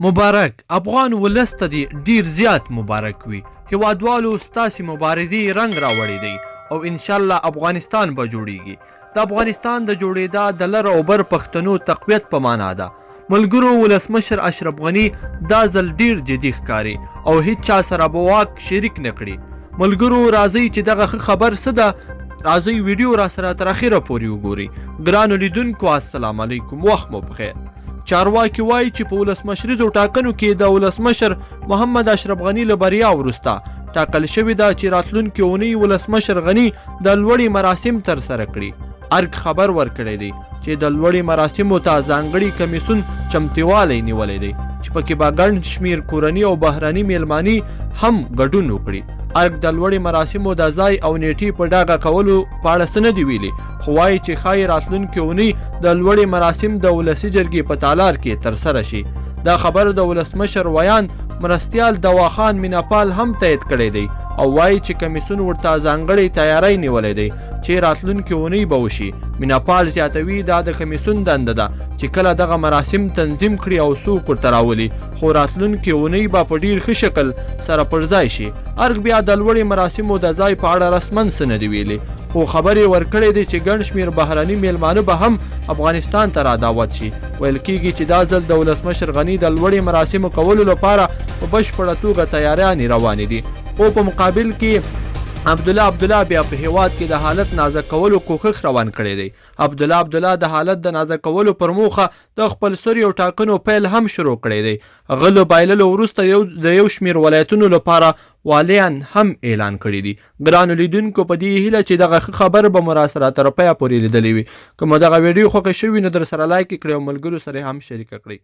مبارک افغان ولس ته دې ډیر زیات مبارک وي. هیوادوالو ستاسې مبارزې رنګ راوړی دی او انشاءالله افغانستان به جوړیږي. د افغانستان د جوړېدا د لر او بر پښتنو تقویت په معنا ده. ملګرو ولسمشر اشرف غني دا ځل ډیر جدي ښکاري او هیڅ چا سره به واک شریک نه کړي. ملګرو راځئ چې دغه ښه خبر څه ده، راځئ ویډیو را سره تر اخره پورې وګورئ. ګرانو لیدونکو السلام علیکم، وخت مو بخیر. چارواکي وایي چې په ولسمشریزو ټاکنو کې د ولسمشر محمد اشرف غني له بریا وروسته ټاکل شوې ده چې راتلونکې اونۍ ولسمشر غني د لوړې مراسم ترسره کړي. ارګ خبر ورکړی دی چې د لوړې مراسمو ته ځانګړي کمیسیون چمتوالی نیولی دی چې پکې به ګڼ شمېر کورني او بهرني میلماني هم ګډون وکړي. ارګ د لوړې مراسمو د ځای او نیټې په ډاګه کولو په اړه څه نه دي ویلي، خو وایي چې ښایي راتلونکې اونۍ د لوړې مراسم د ولسي جرګې په تالار کې ترسره شي. دا خبر د ولسمشر ویان مرستیال دواخان میناپال هم تایید کړی دی او وایي چې کمیسیون ورته ځانګړی تیاری نیولی دی چې راتلونکې اونۍ به وشي. میناپال زیاتوي دا د کمیسیون دنده ده چې کله دغه مراسم تنظیم کړي او څوک ورته راولي، خو راتلونکې اونۍ به په ډیر ښه شکل سره پر ځای شي. ارګ بیا د لوړې مراسمو د ځای په اړه رسماً څه نه دي ویلي، خو خبرې ورکړې دي چې ګڼ شمېر بهرني میلمانه به هم افغانستان ته را دعوت شي. ویل کېږي چې دا ځل د ولسمشر غني د لوړې مراسمو کولو لپاره په بشپړه توګه تیاریانې روانې دي، خو په مقابل کې عبدالله بیا په هیواد کې د حالت نازک کولو کوښښ روان کړی دی. عبدالله د حالت د نازک کولو پر موخه د خپلسریو ټاکنو پیل هم شروع کړی دی. غلو بایللو وروسته د یو شمېر ولایتونو لپاره والیان هم اعلان کړي دي. ګرانو لیدونکو په دې هیله چې دغه خبر به مو راسره تر پایه پورې لیدلی وي. که مو دغه ویډیو خوښه شوي نو در سره لایک یې کړئ او ملګرو سره هم شریکه کړئ.